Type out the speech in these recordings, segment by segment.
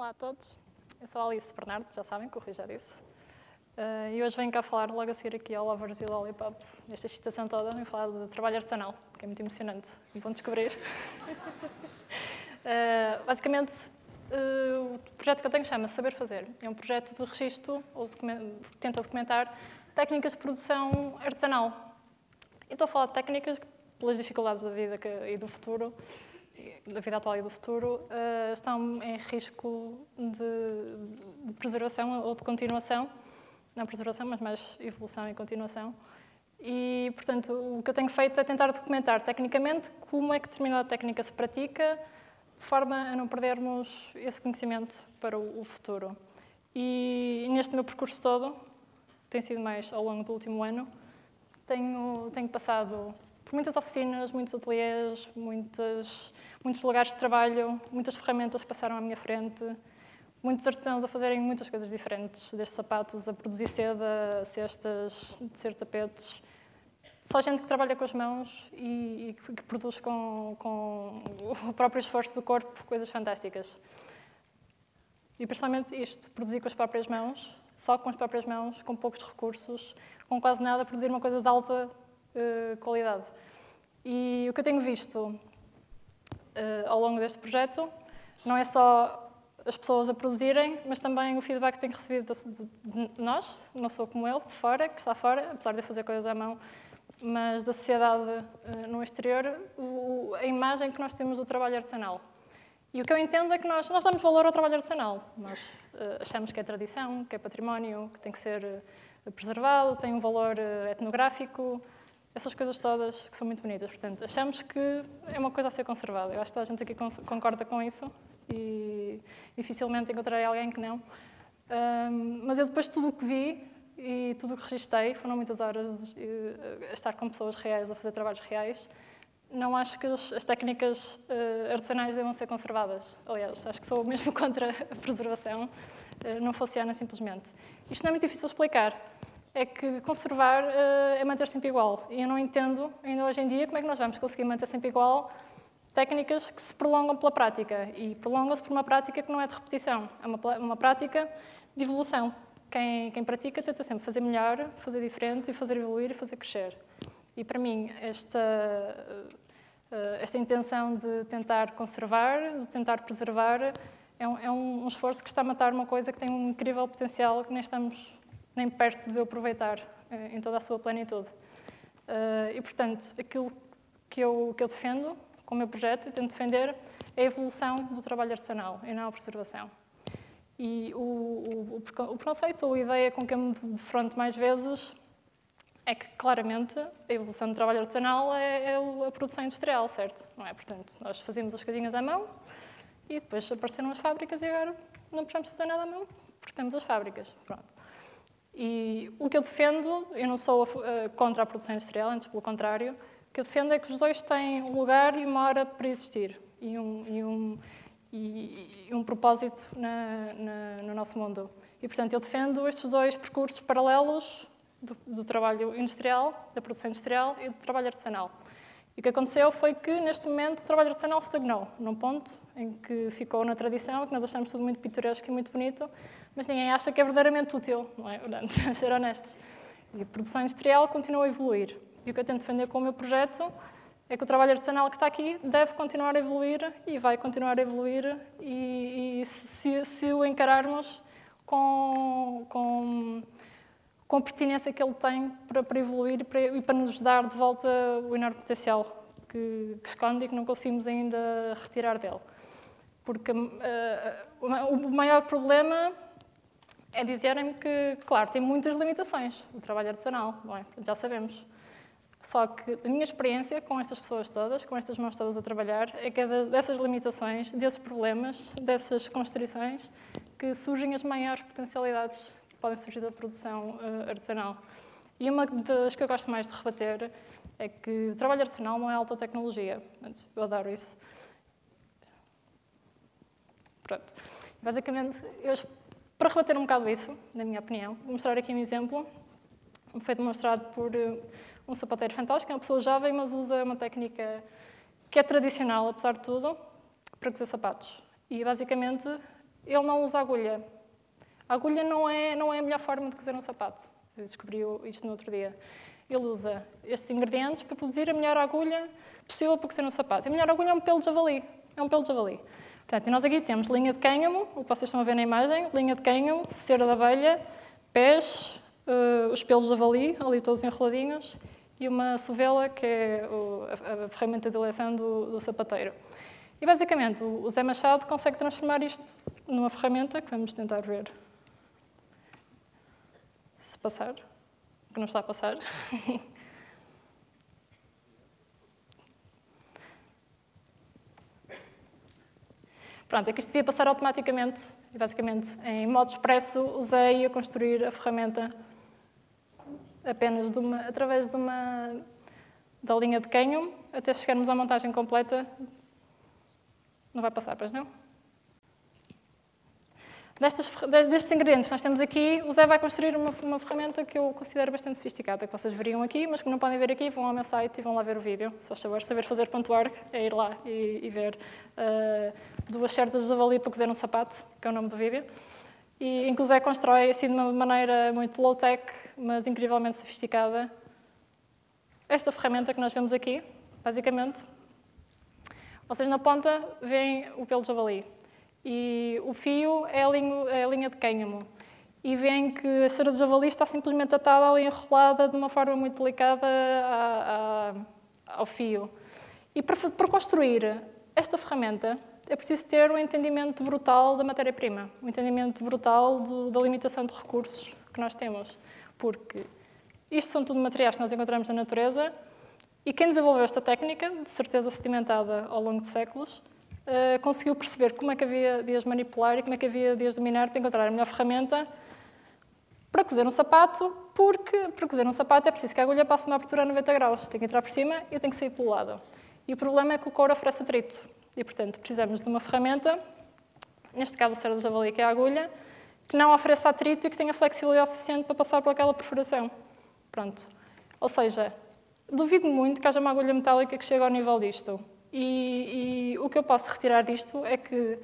Olá a todos, eu sou a Alice Bernardo, já sabem que o Rui já disse. E hoje venho cá falar logo a seguir aqui ao Lovers e Lollipops, nesta excitação toda, venho falar de trabalho artesanal, que é muito emocionante, vão descobrir. Basicamente, o projeto que eu tenho chama-se Saber Fazer. É um projeto de registro, ou que tenta documentar técnicas de produção artesanal. E estou a falar de técnicas que, pelas dificuldades da vida e do futuro, da vida atual e do futuro, estão em risco de preservação ou de continuação. Não preservação, mas mais evolução e continuação. E, portanto, o que eu tenho feito é tentar documentar tecnicamente como é que determinada técnica se pratica, de forma a não perdermos esse conhecimento para o futuro. E neste meu percurso todo, tem sido mais ao longo do último ano, tenho passado por muitas oficinas, muitos ateliês, muitos lugares de trabalho, muitas ferramentas que passaram à minha frente, muitos artesãos a fazerem muitas coisas diferentes, desde sapatos a produzir seda, cestas, tecer tapetes. Só gente que trabalha com as mãos e que produz com o próprio esforço do corpo coisas fantásticas. E principalmente isto, produzir com as próprias mãos, só com as próprias mãos, com poucos recursos, com quase nada, produzir uma coisa de alta qualidade. E o que eu tenho visto ao longo deste projeto não é só as pessoas a produzirem, mas também o feedback que tenho recebido de nós, uma pessoa como eu, de fora, que está fora, apesar de fazer coisas à mão, mas da sociedade no exterior, a imagem que nós temos do trabalho artesanal. E o que eu entendo é que nós damos valor ao trabalho artesanal. Nós achamos que é tradição, que é património, que tem que ser preservado, tem um valor etnográfico, essas coisas todas que são muito bonitas. Portanto, achamos que é uma coisa a ser conservada. Eu acho que toda a gente aqui concorda com isso e dificilmente encontrarei alguém que não. Mas eu depois de tudo o que vi e tudo o que registrei, foram muitas horas a estar com pessoas reais, a fazer trabalhos reais, não acho que as técnicas artesanais devam ser conservadas. Aliás, acho que sou mesmo contra a preservação. Não funciona simplesmente. Isto não é muito difícil de explicar. É que conservar é manter sempre igual. E eu não entendo, ainda hoje em dia, como é que nós vamos conseguir manter sempre igual técnicas que se prolongam pela prática. E prolongam-se por uma prática que não é de repetição. É uma prática de evolução. Quem pratica tenta sempre fazer melhor, fazer diferente, e fazer evoluir e fazer crescer. E para mim, esta intenção de tentar conservar, de tentar preservar, é um esforço que está a matar uma coisa que tem um incrível potencial que nem estamos nem perto de aproveitar em toda a sua plenitude. E, portanto, aquilo que eu defendo com o meu projeto e tento defender é a evolução do trabalho artesanal e não a preservação. E o preconceito ou a ideia com que eu me defronto mais vezes é que, claramente, a evolução do trabalho artesanal é a produção industrial, certo? Não é? Portanto, nós fazíamos as coisinhas à mão e depois apareceram as fábricas e agora não precisamos fazer nada à mão porque temos as fábricas. Pronto. E o que eu defendo, eu não sou contra a produção industrial, antes pelo contrário, o que eu defendo é que os dois têm um lugar e uma hora para existir e um propósito no nosso mundo. E, portanto, eu defendo estes dois percursos paralelos do trabalho industrial, da produção industrial e do trabalho artesanal. E o que aconteceu foi que, neste momento, o trabalho artesanal estagnou, num ponto em que ficou na tradição, que nós achamos tudo muito pitoresco e muito bonito, mas ninguém acha que é verdadeiramente útil, não é? Vamos ser honestos. E a produção industrial continua a evoluir. E o que eu tento defender com o meu projeto é que o trabalho artesanal que está aqui deve continuar a evoluir e vai continuar a evoluir e se o encararmos com a pertinência que ele tem para evoluir e para nos dar de volta o enorme potencial que esconde e que não conseguimos ainda retirar dele. Porque o maior problema é dizerem-me que, claro, tem muitas limitações o trabalho artesanal, não é? Já sabemos. Só que a minha experiência com estas pessoas todas, com estas mãos todas a trabalhar, é que é dessas limitações, desses problemas, dessas constrições, que surgem as maiores potencialidades que podem surgir da produção artesanal. E uma das que eu gosto mais de rebater é que o trabalho artesanal não é alta tecnologia. Eu adoro isso. Pronto. Basicamente, para rebater um bocado isso, na minha opinião, vou mostrar aqui um exemplo. Foi demonstrado por um sapateiro fantástico, é uma pessoa jovem, mas usa uma técnica que é tradicional, apesar de tudo, para cozer sapatos. E, basicamente, ele não usa agulha. A agulha não é a melhor forma de cozer um sapato. Eu descobri isto no outro dia. Ele usa estes ingredientes para produzir a melhor agulha possível para cozer um sapato. A melhor agulha é um pelo de javali. É um pelo de javali. Portanto, e nós aqui temos linha de cânhamo, o que vocês estão a ver na imagem, linha de cânhamo, cera de abelha, pés, os pelos de javali, ali todos enroladinhos, e uma sovela, que é a ferramenta de eleição do sapateiro. E, basicamente, o Zé Machado consegue transformar isto numa ferramenta que vamos tentar ver se passar, que não está a passar. Pronto, é que isto devia passar automaticamente, e basicamente, em modo expresso, usei a construir a ferramenta apenas através da linha de cânhamo, até chegarmos à montagem completa. Não vai passar, pois não? Destes ingredientes que nós temos aqui, o Zé vai construir uma ferramenta que eu considero bastante sofisticada, que vocês veriam aqui, mas que não podem ver aqui, vão ao meu site e vão lá ver o vídeo. Se faz saberfazer.org, é ir lá e ver 2 cerdas de javali para cozer um sapato, que é o nome do vídeo. E em que o Zé constrói assim de uma maneira muito low-tech, mas incrivelmente sofisticada, esta ferramenta que nós vemos aqui, basicamente. Vocês na ponta veem o pelo de javali. E o fio é a linha de cânhamo. E veem que a cera de javali está simplesmente atada ali, enrolada de uma forma muito delicada ao fio. E para construir esta ferramenta é preciso ter um entendimento brutal da matéria-prima, um entendimento brutal da limitação de recursos que nós temos. Porque isto são tudo materiais que nós encontramos na natureza e quem desenvolveu esta técnica, de certeza sedimentada ao longo de séculos, conseguiu perceber como é que havia de as manipular e como é que havia de as dominar para encontrar a melhor ferramenta para cozer um sapato, porque para cozer um sapato é preciso que a agulha passe uma abertura a 90 graus, tem que entrar por cima e tem que sair pelo lado. E o problema é que o couro oferece atrito e, portanto, precisamos de uma ferramenta, neste caso a cera de javali, que é a agulha, que não ofereça atrito e que tenha flexibilidade suficiente para passar por aquela perfuração. Pronto. Ou seja, duvido muito que haja uma agulha metálica que chegue ao nível disto. E o que eu posso retirar disto é que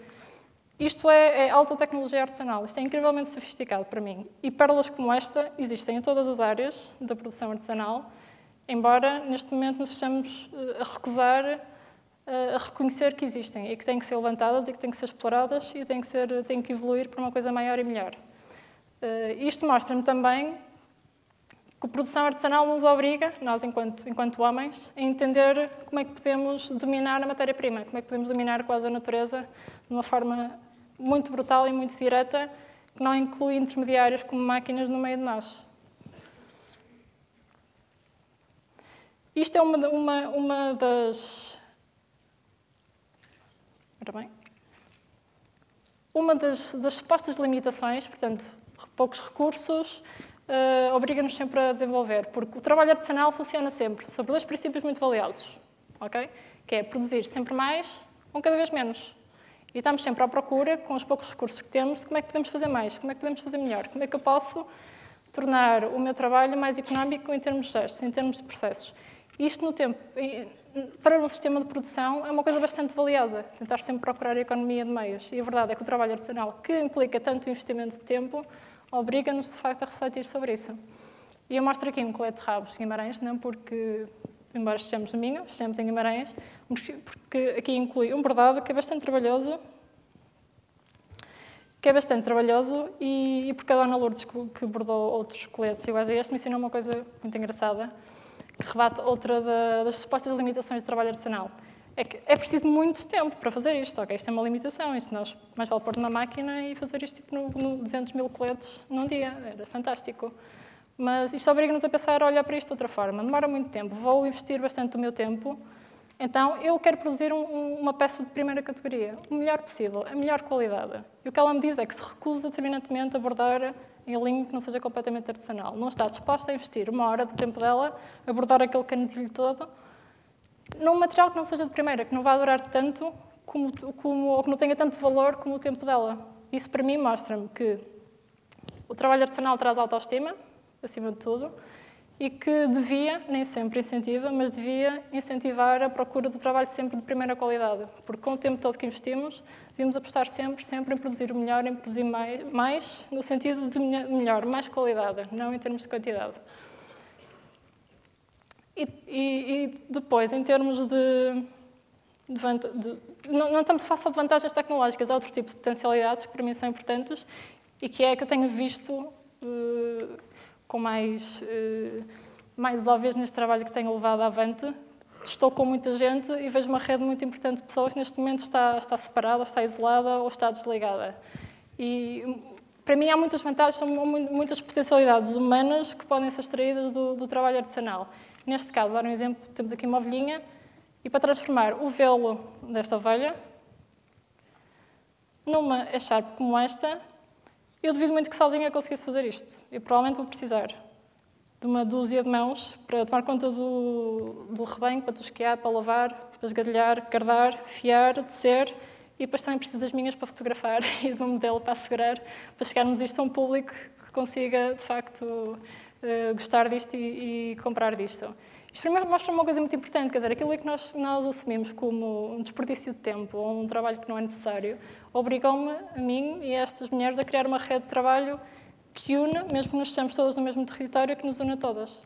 isto é alta tecnologia artesanal, isto é incrivelmente sofisticado para mim. E pérolas como esta existem em todas as áreas da produção artesanal, embora neste momento nos estejamos a recusar a reconhecer que existem e que têm que ser levantadas e que têm que ser exploradas e têm que evoluir para uma coisa maior e melhor. Isto mostra-me também que a produção artesanal nos obriga, nós enquanto homens, a entender como é que podemos dominar a matéria-prima, como é que podemos dominar quase a natureza de uma forma muito brutal e muito direta, que não inclui intermediários como máquinas no meio de nós. Isto é uma das... Uma das supostas limitações, portanto, poucos recursos, obriga-nos sempre a desenvolver, porque o trabalho artesanal funciona sempre sobre 2 princípios muito valiosos, okay? Que é produzir sempre mais com cada vez menos. E estamos sempre à procura, com os poucos recursos que temos, de como é que podemos fazer mais, como é que podemos fazer melhor, como é que eu posso tornar o meu trabalho mais económico em termos de gestos, em termos de processos. Isto, no tempo, para um sistema de produção, é uma coisa bastante valiosa, tentar sempre procurar a economia de meios. E a verdade é que o trabalho artesanal, que implica tanto investimento de tempo, obriga-nos, de facto, a refletir sobre isso. E eu mostro aqui um colete de rabos de Guimarães, não porque, embora estejamos no Minho, estejamos em Guimarães, porque aqui inclui um bordado que é bastante trabalhoso, e porque a Dona Lourdes, que bordou outros coletes iguais a este, me ensinou uma coisa muito engraçada, que rebate outra das supostas limitações do trabalho artesanal. É que é preciso muito tempo para fazer isto, ok? Isto é uma limitação, isto nós mais vale pôr numa máquina e fazer isto tipo, no 200 mil coletes num dia, era fantástico. Mas isto obriga-nos a pensar, a olhar para isto de outra forma, demora muito tempo, vou investir bastante do meu tempo, então eu quero produzir uma peça de primeira categoria, o melhor possível, a melhor qualidade. E o que ela me diz é que se recusa determinantemente a bordar em linho que não seja completamente artesanal. Não está disposta a investir 1 hora do tempo dela a bordar aquele canutilho todo num material que não seja de primeira, que não vá durar tanto ou que não tenha tanto valor como o tempo dela. Isso, para mim, mostra-me que o trabalho artesanal traz autoestima, acima de tudo, e que devia, nem sempre incentiva, mas devia incentivar a procura do trabalho sempre de primeira qualidade, porque com o tempo todo que investimos, devíamos apostar sempre em produzir o melhor, em produzir mais no sentido de melhor, mais qualidade, não em termos de quantidade. E depois, em termos não estamos a falar só de vantagens tecnológicas, há outro tipo de potencialidades que para mim são importantes e que eu tenho visto com mais óbvias neste trabalho que tenho levado avante. Estou com muita gente e vejo uma rede muito importante de pessoas que neste momento está separada, ou está isolada ou está desligada. E para mim há muitas vantagens, muitas potencialidades humanas que podem ser extraídas do trabalho artesanal. Neste caso, dar um exemplo, temos aqui uma ovelhinha e para transformar o velo desta ovelha numa echarpe como esta, eu duvido muito que sozinha conseguisse fazer isto. Eu provavelmente vou precisar de uma dúzia de mãos para tomar conta do rebanho, para tosquear, para lavar, para esgadelhar, cardar, fiar, tecer, e depois também preciso das minhas para fotografar e de um modelo para assegurar, para chegarmos isto a um público que consiga, de facto, gostar disto e comprar disto. Isto primeiro mostra uma coisa muito importante, quer dizer, aquilo que nós assumimos como um desperdício de tempo ou um trabalho que não é necessário, obrigou-me, a mim e a estas mulheres, a criar uma rede de trabalho que une, mesmo que nós estejamos todas no mesmo território, que nos une a todas.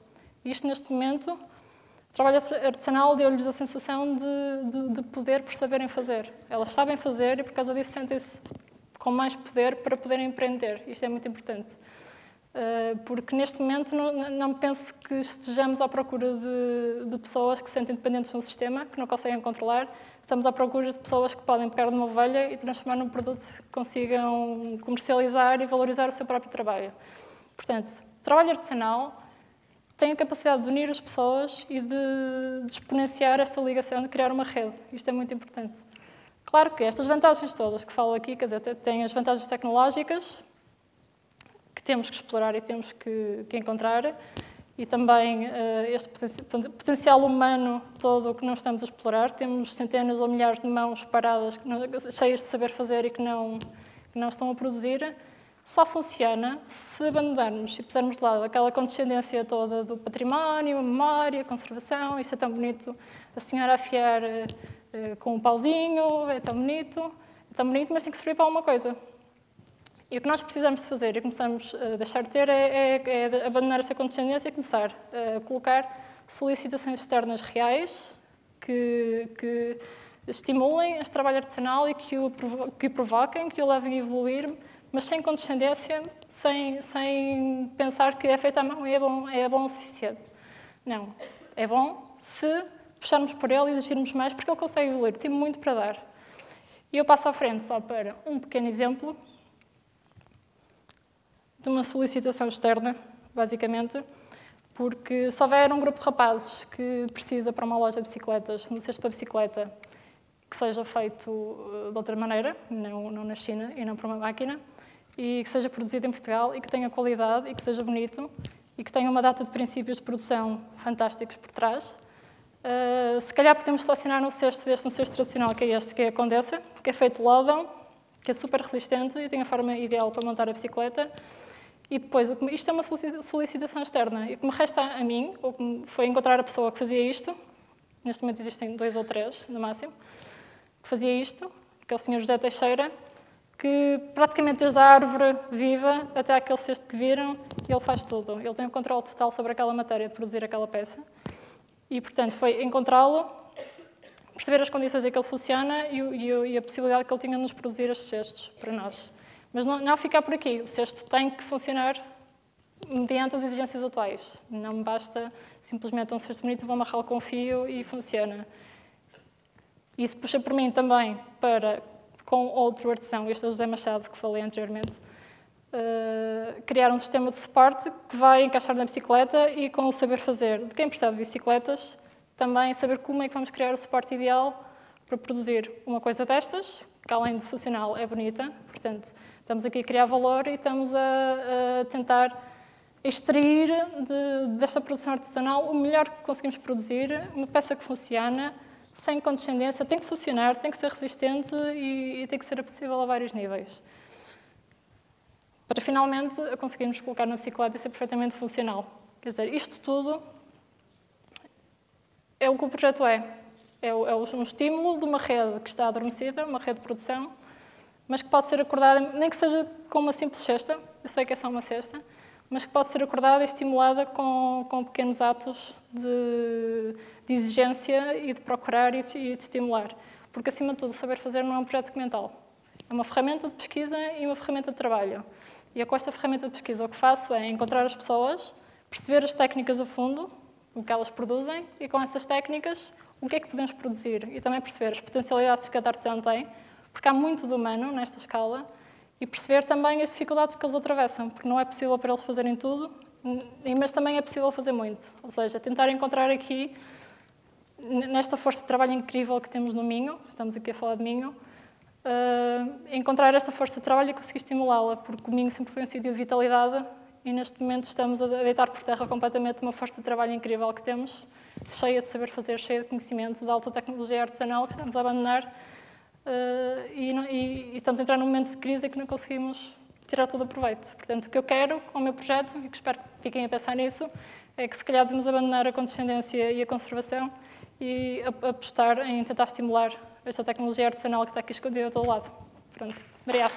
E isto, neste momento, o trabalho artesanal deu-lhes a sensação de poder por saberem fazer. Elas sabem fazer e, por causa disso, sentem-se com mais poder para poderem empreender. Isto é muito importante. Porque neste momento não penso que estejamos à procura de pessoas que se sentem dependentes de um sistema, que não conseguem controlar. Estamos à procura de pessoas que podem pegar numa ovelha e transformar num produto que consigam comercializar e valorizar o seu próprio trabalho. Portanto, o trabalho artesanal tem a capacidade de unir as pessoas e de exponenciar esta ligação, de criar uma rede. Isto é muito importante. Claro que estas vantagens todas que falo aqui, quer dizer, têm as vantagens tecnológicas, que temos que explorar e temos que encontrar, e também este potencial humano todo que não estamos a explorar. Temos centenas ou milhares de mãos paradas, cheias de saber fazer e que não estão a produzir. Só funciona se abandonarmos e pusermos de lado aquela condescendência toda do património, a memória, a conservação. Isto é tão bonito, a senhora a afiar com um pauzinho, é tão bonito, mas tem que servir para alguma coisa. E o que nós precisamos de fazer e começamos a deixar de ter é abandonar essa condescendência e começar a colocar solicitações externas reais que estimulem este trabalho artesanal e que o provoquem, que o levem a evoluir, mas sem condescendência, sem pensar que é feito à mão e é bom o suficiente. Não. É bom se puxarmos por ele e exigirmos mais, porque ele consegue evoluir, tem muito para dar. E eu passo à frente só para um pequeno exemplo de uma solicitação externa, basicamente, porque se houver um grupo de rapazes que precisa para uma loja de bicicletas, no cesto para bicicleta, que seja feito de outra maneira, não na China e não por uma máquina, e que seja produzido em Portugal e que tenha qualidade e que seja bonito e que tenha uma data de princípios de produção fantásticos por trás, se calhar podemos selecionar um cesto tradicional, que é este, que é a Condessa, que é feito de lodão, que é super resistente e tem a forma ideal para montar a bicicleta. E depois, isto é uma solicitação externa. E o que me resta a mim, foi encontrar a pessoa que fazia isto. Neste momento existem 2 ou 3, no máximo, que fazia isto, que é o Sr. José Teixeira, que praticamente desde a árvore viva até aquele cesto que viram, ele faz tudo. Ele tem o controle total sobre aquela matéria de produzir aquela peça. E, portanto, foi encontrá-lo, perceber as condições em que ele funciona e a possibilidade que ele tinha de nos produzir estes cestos para nós. Mas não ficar por aqui. O cesto tem que funcionar mediante as exigências atuais. Não me basta simplesmente um cesto bonito, vou amarrá-lo com um fio e funciona. Isso puxa por mim também para, com outro artesão, este é o José Machado, que falei anteriormente, criar um sistema de suporte que vai encaixar na bicicleta e, com o saber fazer de quem percebe de bicicletas, também saber como é que vamos criar o suporte ideal para produzir uma coisa destas, que além de funcional é bonita. Portanto, estamos aqui a criar valor e estamos a tentar extrair desta produção artesanal o melhor que conseguimos produzir, uma peça que funciona, sem condescendência, tem que funcionar, tem que ser resistente e tem que ser acessível a vários níveis. Para finalmente conseguirmos colocar na bicicleta e ser perfeitamente funcional. Quer dizer, isto tudo é o que o projeto é. É um estímulo de uma rede que está adormecida, uma rede de produção, mas que pode ser acordada, nem que seja com uma simples cesta, eu sei que é só uma cesta, mas que pode ser acordada e estimulada com pequenos atos de exigência e de procurar e de estimular. Porque, acima de tudo, o saber fazer não é um projeto documental. É uma ferramenta de pesquisa e uma ferramenta de trabalho. E com esta ferramenta de pesquisa o que faço é encontrar as pessoas, perceber as técnicas a fundo, o que elas produzem, e com essas técnicas, o que é que podemos produzir. E também perceber as potencialidades que cada artesão tem, porque há muito de humano nesta escala, e perceber também as dificuldades que eles atravessam, porque não é possível para eles fazerem tudo, mas também é possível fazer muito. Ou seja, tentar encontrar aqui, nesta força de trabalho incrível que temos no Minho, estamos aqui a falar de Minho, encontrar esta força de trabalho e conseguir estimulá-la, porque o Minho sempre foi um sítio de vitalidade e neste momento estamos a deitar por terra completamente uma força de trabalho incrível que temos, cheia de saber fazer, cheia de conhecimento, de alta tecnologia artesanal que estamos a abandonar e estamos a entrar num momento de crise em que não conseguimos tirar todo o proveito. Portanto, o que eu quero com o meu projeto, e que espero que fiquem a pensar nisso, é que se calhar devemos abandonar a condescendência e a conservação e apostar em tentar estimular esta tecnologia artesanal que está aqui escondida a todo lado. Pronto, obrigada.